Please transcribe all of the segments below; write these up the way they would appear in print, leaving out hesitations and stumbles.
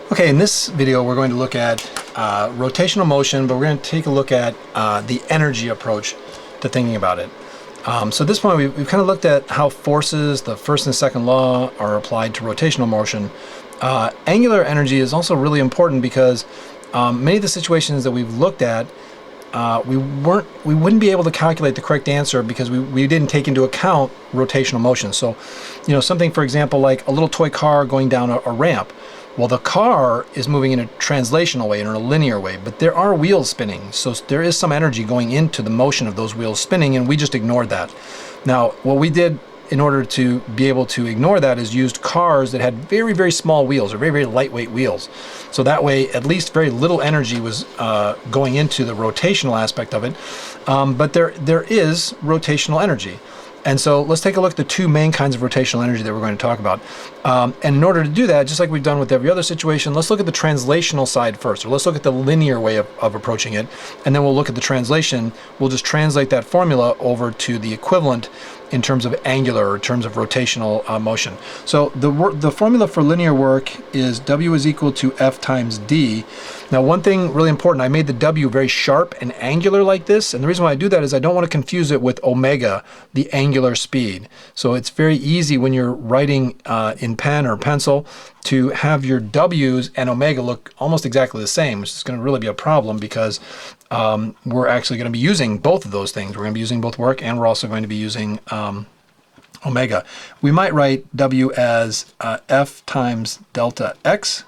Okay, in this video we're going to look at rotational motion, but we're going to take a look at the energy approach to thinking about it. So at this point we've kind of looked at how forces, the first and second law, are applied to rotational motion. Angular energy is also really important because many of the situations that we've looked at, we wouldn't be able to calculate the correct answer because we didn't take into account rotational motion. So, you know, something, for example, like a little toy car going down a ramp. Well, the car is moving in a translational way, in a linear way, but there are wheels spinning. So there is some energy going into the motion of those wheels spinning, and we just ignored that. Now, what we did in order to be able to ignore that is used cars that had very, very small wheels, or very, very lightweight wheels. So that way, at least very little energy was going into the rotational aspect of it. But there is rotational energy. And so let's take a look at the two main kinds of rotational energy that we're going to talk about. And in order to do that, just like we've done with every other situation, let's look at the translational side first, or let's look at the linear way of approaching it, and then we'll look at the translation. We'll just translate that formula over to the equivalent in terms of angular, or in terms of rotational motion. So the formula for linear work is W is equal to F times D. Now, one thing really important, I made the W very sharp and angular like this, and the reason why I do that is I don't want to confuse it with omega, the angular speed. So it's very easy when you're writing in pen or pencil to have your W's and omega look almost exactly the same, which is going to really be a problem because we're actually going to be using both of those things. We're going to be using both work, and we're also going to be using omega. We might write W as F times delta X,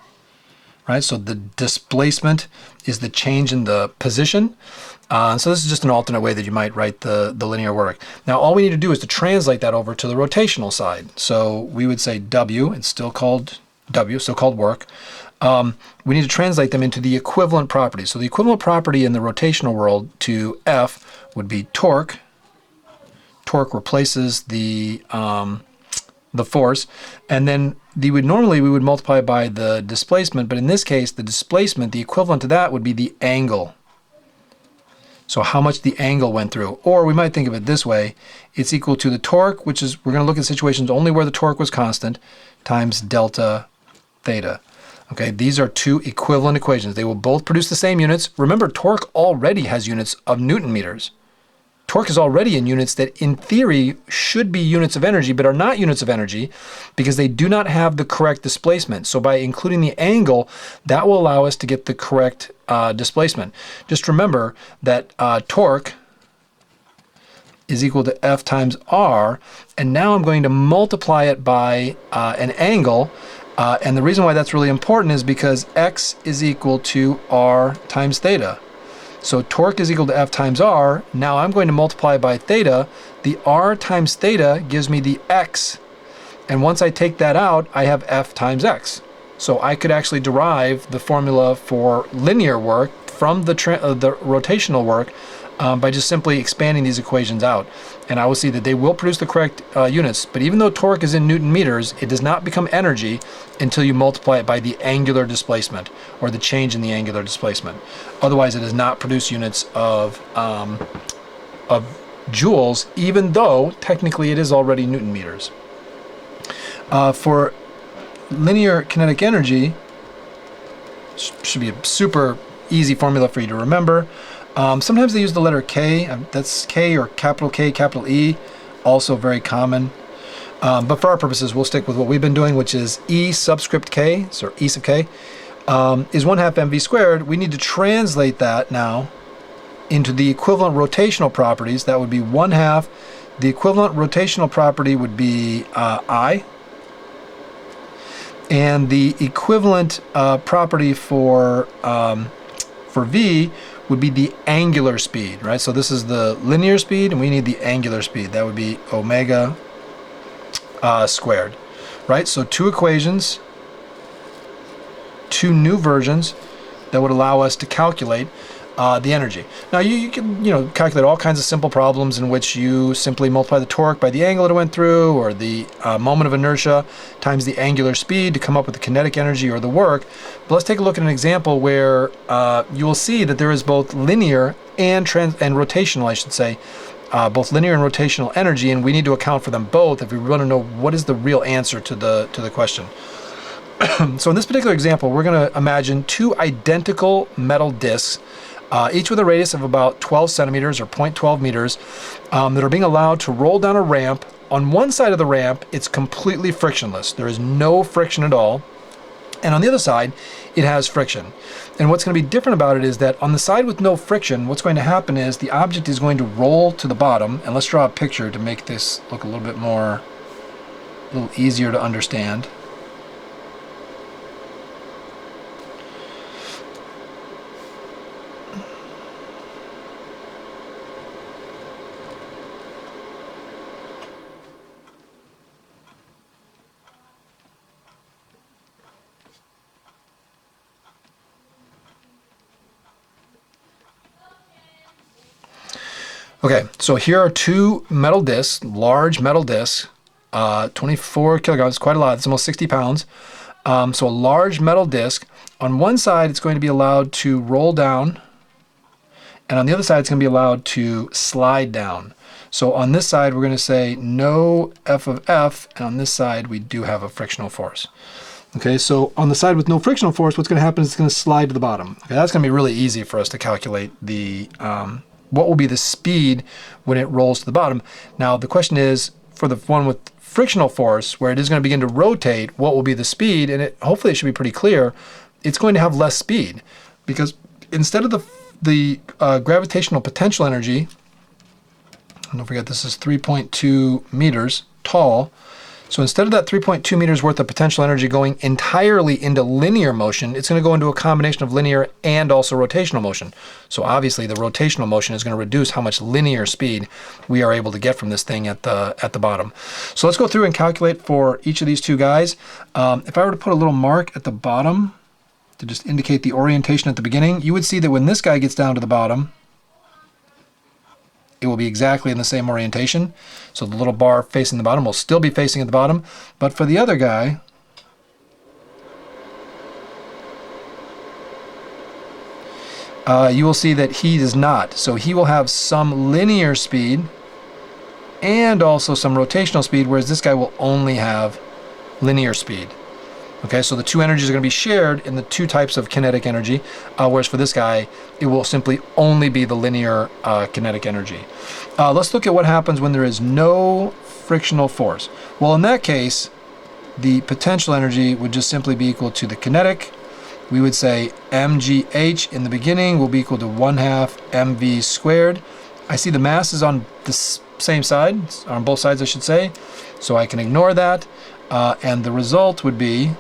right? So the displacement is the change in the position. So this is just an alternate way that you might write the linear work. Now, all we need to do is to translate that over to the rotational side. So we would say W, it's still called W, still called work. We need to translate them into the equivalent properties. So the equivalent property in the rotational world to F would be torque. Torque replaces the force, and then normally we would multiply by the displacement, but in this case, the displacement, the equivalent to that would be the angle. So how much the angle went through. Or we might think of it this way. It's equal to the torque, which is, we're going to look at situations only where the torque was constant, times delta theta. Okay, these are two equivalent equations. They will both produce the same units. Remember, torque already has units of Newton meters. Torque is already in units that, in theory, should be units of energy, but are not units of energy because they do not have the correct displacement. So by including the angle, that will allow us to get the correct displacement. Just remember that torque is equal to F times R, and now I'm going to multiply it by an angle. And the reason why that's really important is because X is equal to R times theta. So torque is equal to F times R. Now I'm going to multiply by theta. The R times theta gives me the X. And once I take that out, I have F times X. So I could actually derive the formula for linear work from the rotational work by just simply expanding these equations out. And I will see that they will produce the correct units. But even though torque is in Newton meters, it does not become energy until you multiply it by the angular displacement, or the change in the angular displacement. Otherwise, it does not produce units of joules, even though technically it is already Newton meters. For linear kinetic energy, should be a super easy formula for you to remember. Sometimes they use the letter K, that's K or capital K, capital E, also very common. But for our purposes, we'll stick with what we've been doing, which is E subscript K, so E sub K, is 1/2 mv squared. We need to translate that now into the equivalent rotational properties. That would be 1/2. The equivalent rotational property would be I. And the equivalent property for V would be the angular speed, right? So this is the linear speed, and we need the angular speed. That would be omega squared, right? So two equations, two new versions that would allow us to calculate the energy. Now you can calculate all kinds of simple problems in which you simply multiply the torque by the angle it went through, or the moment of inertia times the angular speed to come up with the kinetic energy or the work. But let's take a look at an example where you will see that there is both linear and rotational, I should say, both linear and rotational energy, and we need to account for them both if we want to know what is the real answer to the question. So in this particular example, we're going to imagine two identical metal discs, each with a radius of about 12 centimeters or 0.12 meters, that are being allowed to roll down a ramp. On one side of the ramp, it's completely frictionless. There is no friction at all. And on the other side, it has friction. And what's going to be different about it is that on the side with no friction, what's going to happen is the object is going to roll to the bottom. And let's draw a picture to make this look a little bit more, a little easier to understand. Okay, so here are two metal discs, large metal discs, 24 kilograms, quite a lot, it's almost 60 pounds. So a large metal disc. On one side, it's going to be allowed to roll down, and on the other side, it's going to be allowed to slide down. So on this side, we're going to say no F of F, and on this side, we do have a frictional force. Okay, so on the side with no frictional force, what's going to happen is it's going to slide to the bottom. Okay, that's going to be really easy for us to calculate the what will be the speed when it rolls to the bottom. Now the question is, for the one with frictional force, where it is going to begin to rotate, what will be the speed? And hopefully it should be pretty clear. It's going to have less speed, because instead of the gravitational potential energy, and don't forget this is 3.2 meters tall, so instead of that 3.2 meters worth of potential energy going entirely into linear motion, it's going to go into a combination of linear and also rotational motion. So obviously the rotational motion is going to reduce how much linear speed we are able to get from this thing at the bottom. So let's go through and calculate for each of these two guys. If I were to put a little mark at the bottom to just indicate the orientation at the beginning, you would see that when this guy gets down to the bottom, it will be exactly in the same orientation. So the little bar facing the bottom will still be facing at the bottom. But for the other guy, you will see that he does not. So he will have some linear speed and also some rotational speed, whereas this guy will only have linear speed. Okay, so the two energies are going to be shared in the two types of kinetic energy, whereas for this guy, it will simply only be the linear kinetic energy. Let's look at what happens when there is no frictional force. Well, in that case, the potential energy would just simply be equal to the kinetic. We would say mgh in the beginning will be equal to 1/2 mv squared. I see the mass is on the same side, on both sides I should say, so I can ignore that. And the result would be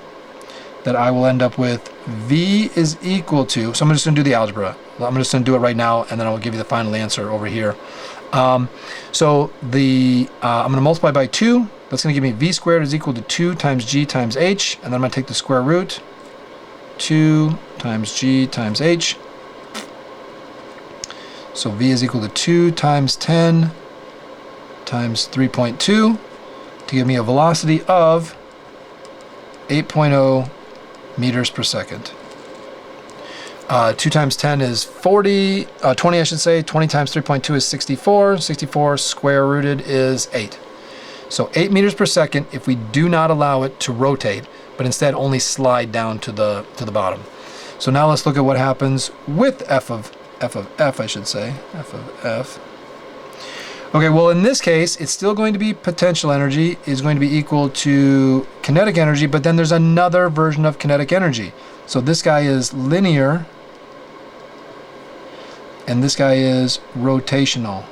that I will end up with V is equal to, so I'm just going to do the algebra. I'm just going to do it right now, and then I will give you the final answer over here. So I'm going to multiply by 2. That's going to give me V squared is equal to 2 times G times H, and then I'm going to take the square root, 2 times G times H. So V is equal to 2 times 10 times 3.2 to give me a velocity of 8.0 meters per second. 2 times 10 is 20 I should say. 20 times 3.2 is 64. 64 square rooted is 8. So 8 meters per second if we do not allow it to rotate, but instead only slide down to the bottom. So now let's look at what happens with F of F, I should say. F of F. Okay, well in this case, it's still going to be potential energy is going to be equal to kinetic energy, but then there's another version of kinetic energy. So this guy is linear, and this guy is rotational.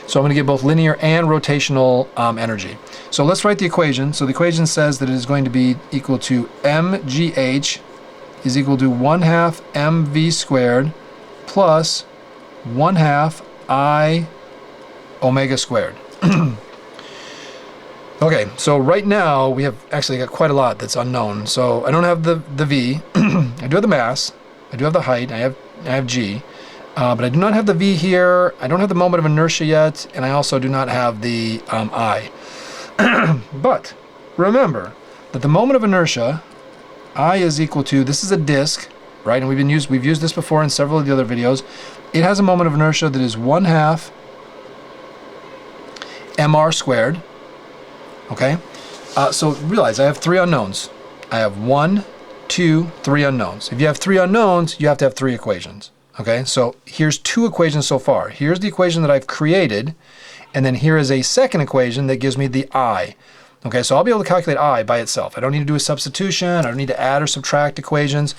So I'm going to get both linear and rotational energy. So let's write the equation. So the equation says that it is going to be equal to mgh is equal to 1/2 mv squared plus 1/2 I omega squared. Okay, so right now we have actually got quite a lot that's unknown. So I don't have the V. I do have the mass. I do have the height. I have G. But I do not have the V here. I don't have the moment of inertia yet, and I also do not have the I. But remember that the moment of inertia, I is equal to, this is a disk, right? And we've used this before in several of the other videos. It has a moment of inertia that is 1/2 mr squared. Okay, So realize I have three unknowns. I have 1, 2, 3 unknowns. If you have 3 unknowns, you have to have 3 equations. Okay, so here's 2 equations so far. Here's the equation that I've created, and then here is a second equation that gives me the I. Okay, so I'll be able to calculate I by itself. I don't need to do a substitution. I don't need to add or subtract equations.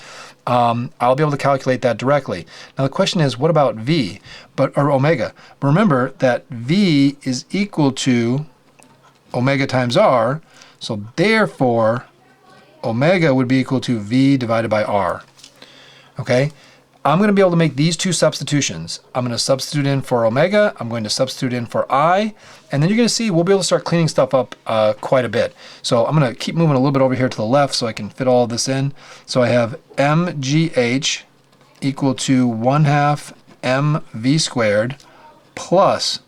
I'll be able to calculate that directly. Now the question is, what about V, or omega? Remember that V is equal to omega times R, so therefore omega would be equal to V divided by R. Okay, I'm going to be able to make these 2 substitutions. I'm going to substitute in for omega, I'm going to substitute in for I, and then you're going to see we'll be able to start cleaning stuff up quite a bit. So I'm going to keep moving a little bit over here to the left so I can fit all of this in. So I have mgh equal to 1/2 mv squared plus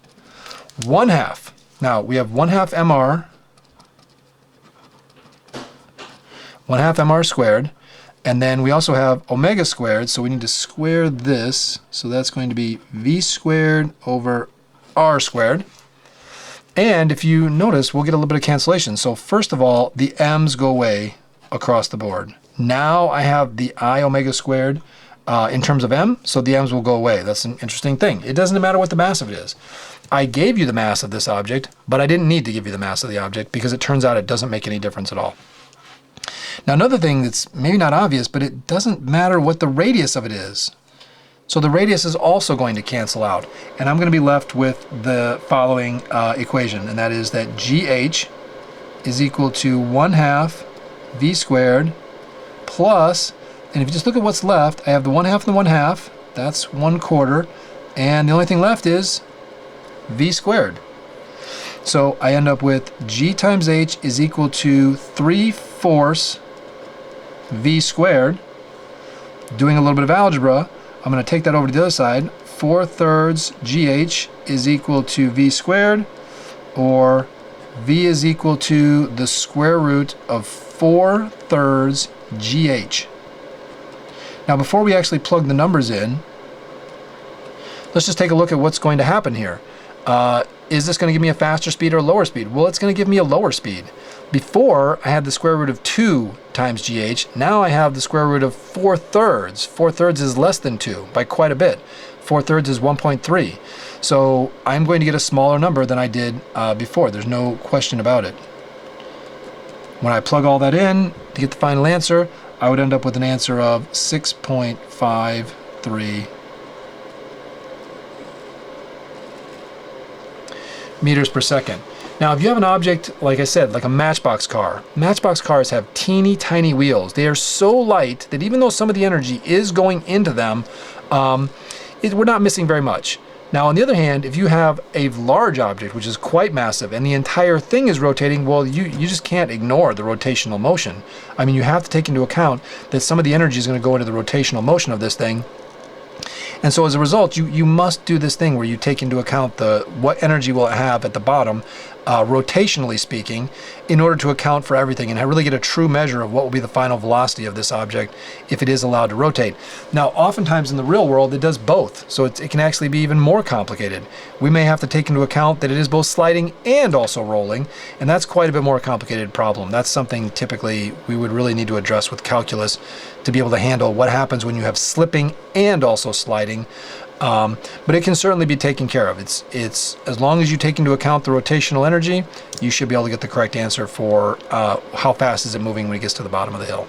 1/2. Now we have 1/2 mr, 1/2 mr squared, and then we also have omega squared, so we need to square this. So that's going to be v squared over r squared. And if you notice, we'll get a little bit of cancellation. So first of all, the m's go away across the board. Now I have the I omega squared in terms of m, so the m's will go away. That's an interesting thing. It doesn't matter what the mass of it is. I gave you the mass of this object, but I didn't need to give you the mass of the object because it turns out it doesn't make any difference at all. Now another thing that's maybe not obvious, but it doesn't matter what the radius of it is. So the radius is also going to cancel out. And I'm going to be left with the following equation, and that is that GH is equal to 1/2 V squared plus, and if you just look at what's left, I have the 1/2 and the 1/2, that's 1/4, and the only thing left is V squared. So I end up with G times H is equal to 3/4 V squared. Doing a little bit of algebra, I'm going to take that over to the other side. 4/3 GH is equal to V squared, or V is equal to the square root of 4/3 GH. Now before we actually plug the numbers in, let's just take a look at what's going to happen here. Is this going to give me a faster speed or a lower speed? Well, it's going to give me a lower speed. Before, I had the square root of 2 times GH. Now I have the square root of 4/3. 4/3 is less than 2 by quite a bit. 4/3 is 1.3. So I'm going to get a smaller number than I did before. There's no question about it. When I plug all that in to get the final answer, I would end up with an answer of 6.53 meters per second. Now, if you have an object, like I said, like a Matchbox car, Matchbox cars have teeny tiny wheels. They are so light that even though some of the energy is going into them, we're not missing very much. Now, on the other hand, if you have a large object, which is quite massive, and the entire thing is rotating, well, you just can't ignore the rotational motion. I mean, you have to take into account that some of the energy is going to go into the rotational motion of this thing. And so as a result, you must do this thing where you take into account what energy will it have at the bottom, rotationally speaking, in order to account for everything and really get a true measure of what will be the final velocity of this object if it is allowed to rotate. Now, oftentimes in the real world, it does both, so it can actually be even more complicated. We may have to take into account that it is both sliding and also rolling, and that's quite a bit more complicated problem. That's something typically we would really need to address with calculus to be able to handle what happens when you have slipping and also sliding. But it can certainly be taken care of. It's as long as you take into account the rotational energy, you should be able to get the correct answer for how fast is it moving when it gets to the bottom of the hill.